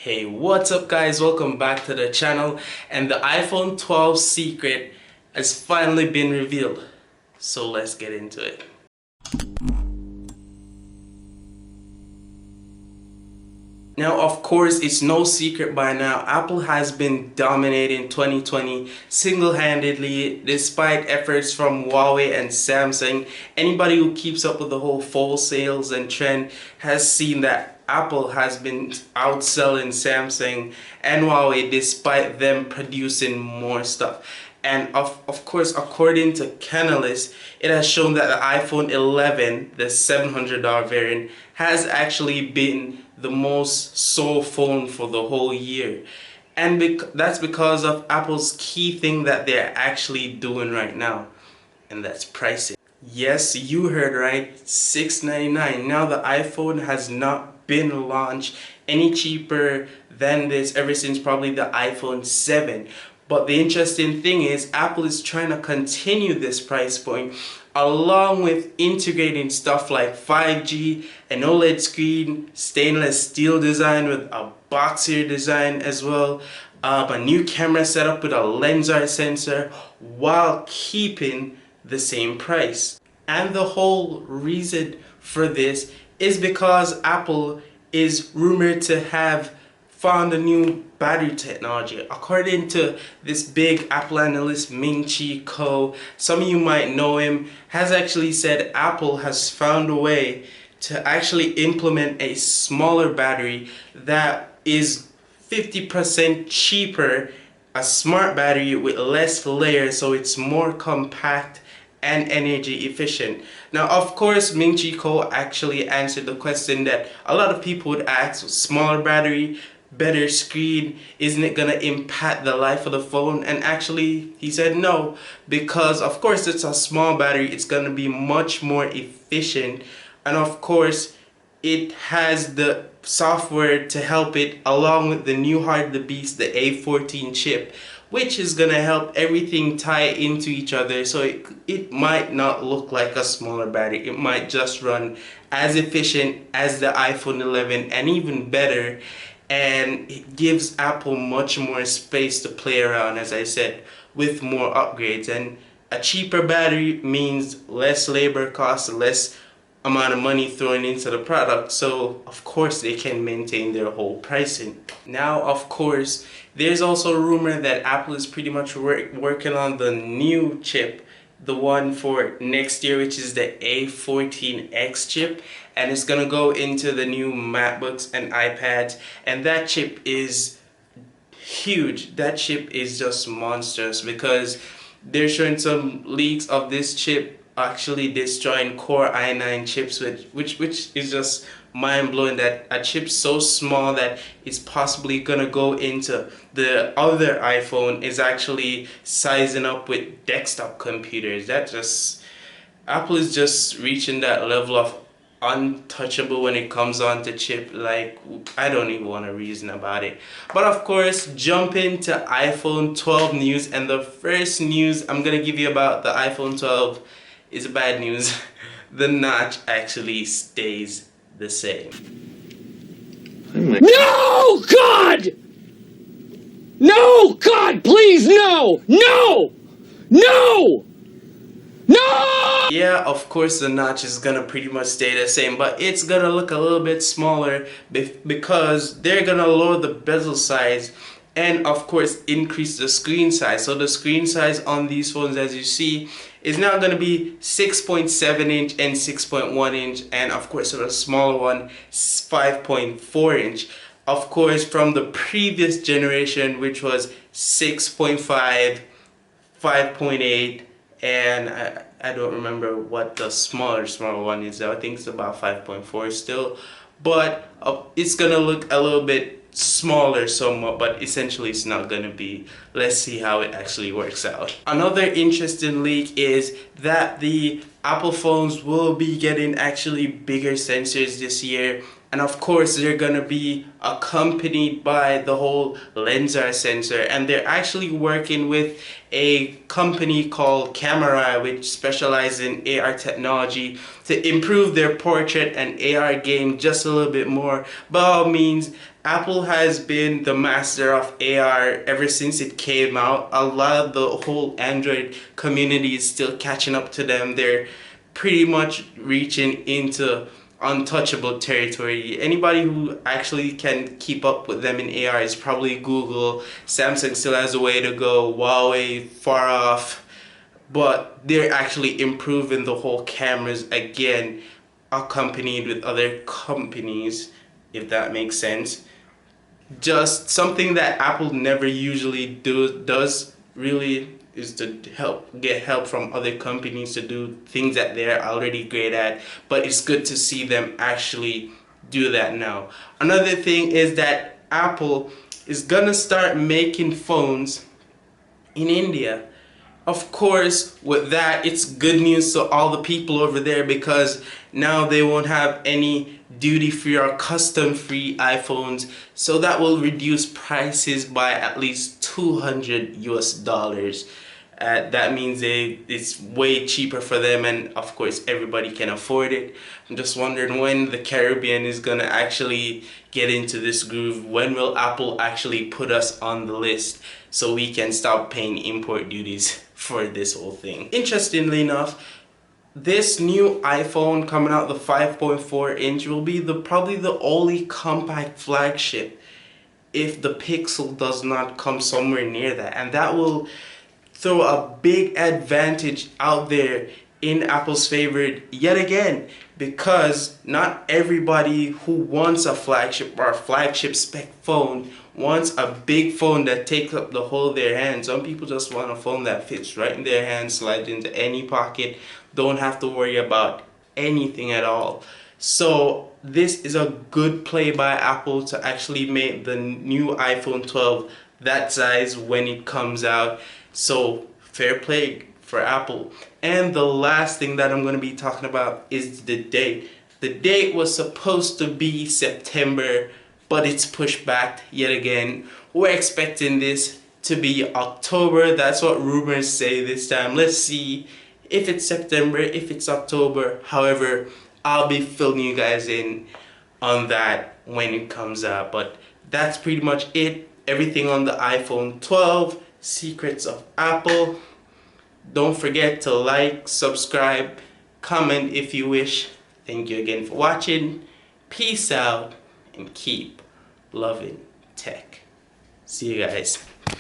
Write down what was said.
Hey, what's up guys? Welcome back to the channel, and the iPhone 12 secret has finally been revealed. So let's get into it. Now, of course, it's no secret by now, Apple has been dominating 2020 single-handedly despite efforts from Huawei and Samsung. Anybody who keeps up with the whole phone sales and trend has seen that Apple has been outselling Samsung and Huawei despite them producing more stuff. And of course, according to Canalys, it has shown that the iPhone 11, the $700 variant, has actually been the most sold phone for the whole year. And that's because of Apple's key thing that they're actually doing right now, and that's pricing. Yes, you heard right, $699. Now the iPhone has not been launched any cheaper than this ever since probably the iPhone 7. But the interesting thing is Apple is trying to continue this price point along with integrating stuff like 5G, an OLED screen, stainless steel design with a boxier design as well, a new camera setup with a lens art sensor while keeping the same price. And the whole reason for this is because Apple is rumored to have found a new battery technology. According to this big Apple analyst Ming-Chi Kuo, some of you might know him, has actually said Apple has found a way to actually implement a smaller battery that is 50% cheaper, a smart battery with less layers, so it's more compact and energy efficient. Now, of course, Ming-Chi Kuo actually answered the question that a lot of people would ask: smaller battery, better screen, isn't it gonna impact the life of the phone? And actually he said no, because of course it's a small battery, it's gonna be much more efficient, and of course it has the software to help it along with the new heart of the beast, the A14 chip, which is gonna help everything tie into each other, so it might not look like a smaller battery. It might just run as efficient as the iPhone 11 and even better, and it gives Apple much more space to play around, as I said, with more upgrades. And a cheaper battery means less labor costs, less amount of money thrown into the product, so of course they can maintain their whole pricing. Now, of course, there's also a rumor that Apple is pretty much working on the new chip, the one for next year, which is the A14X chip, and it's gonna go into the new MacBooks and iPads, and that chip is huge. That chip is just monstrous, because they're showing some leaks of this chip actually destroying Core i9 chips, which is just mind-blowing, that a chip so small that it's possibly gonna go into the other iPhone is actually sizing up with desktop computers. That just, Apple is just reaching that level of untouchable when it comes on to chip. Like, I don't even want to reason about it. But of course, jump into iPhone 12 news, and the first news I'm gonna give you about the iPhone 12 is bad news. The notch actually stays the same. No, God! No, God, please, no! No! No! No! Yeah, of course the notch is gonna pretty much stay the same, but it's gonna look a little bit smaller because they're gonna lower the bezel size and of course increase the screen size. So the screen size on these phones, as you see, is now going to be 6.7 inch and 6.1 inch, and of course for the smaller one, 5.4 inch. Of course, from the previous generation, which was 6.5, 5.8, and I don't remember what the smaller one is. I think it's about 5.4 still, but it's gonna look a little bit smaller somewhat, but essentially it's not gonna be. Let's see how it actually works out. Another interesting leak is that the Apple phones will be getting actually bigger sensors this year, and of course they're gonna be accompanied by the whole lens art sensor, and they're actually working with a company called Camera, which specializes in AR technology, to improve their portrait and AR game just a little bit more. By all means, Apple has been the master of AR ever since it came out. A lot of the whole Android community is still catching up to them. They're pretty much reaching into untouchable territory. Anybody who actually can keep up with them in AR is probably Google. Samsung still has a way to go. Huawei, far off. But they're actually improving the whole cameras again, accompanied with other companies, if that makes sense. Just something that Apple never usually does really is to get help from other companies to do things that they're already great at, but it's good to see them actually do that now. Another thing is that Apple is gonna start making phones in India. Of course, with that, it's good news to all the people over there, because now they won't have any duty-free or custom-free iPhones, so that will reduce prices by at least $200 US. That means it's way cheaper for them, and of course everybody can afford it. I'm just wondering when the Caribbean is gonna actually get into this groove. When will Apple actually put us on the list so we can stop paying import duties for this whole thing? Interestingly enough, this new iPhone coming out, the 5.4 inch, will be probably the only compact flagship if the Pixel does not come somewhere near that, and that will throw a big advantage out there in Apple's favor yet again, because not everybody who wants a flagship or a flagship spec phone wants a big phone that takes up the whole of their hand. Some people just want a phone that fits right in their hand, slides into any pocket, don't have to worry about anything at all. So this is a good play by Apple to actually make the new iPhone 12 that size when it comes out. So fair play for Apple. And the last thing that I'm going to be talking about is the date. The date was supposed to be September, but it's pushed back yet again. We're expecting this to be October. That's what rumors say this time. Let's see if it's September, if it's October. However, I'll be filling you guys in on that when it comes out. But that's pretty much it. Everything on the iPhone 12. Secrets of Apple. Don't forget to like, subscribe, comment if you wish. Thank you again for watching. Peace out and keep loving tech. See you guys.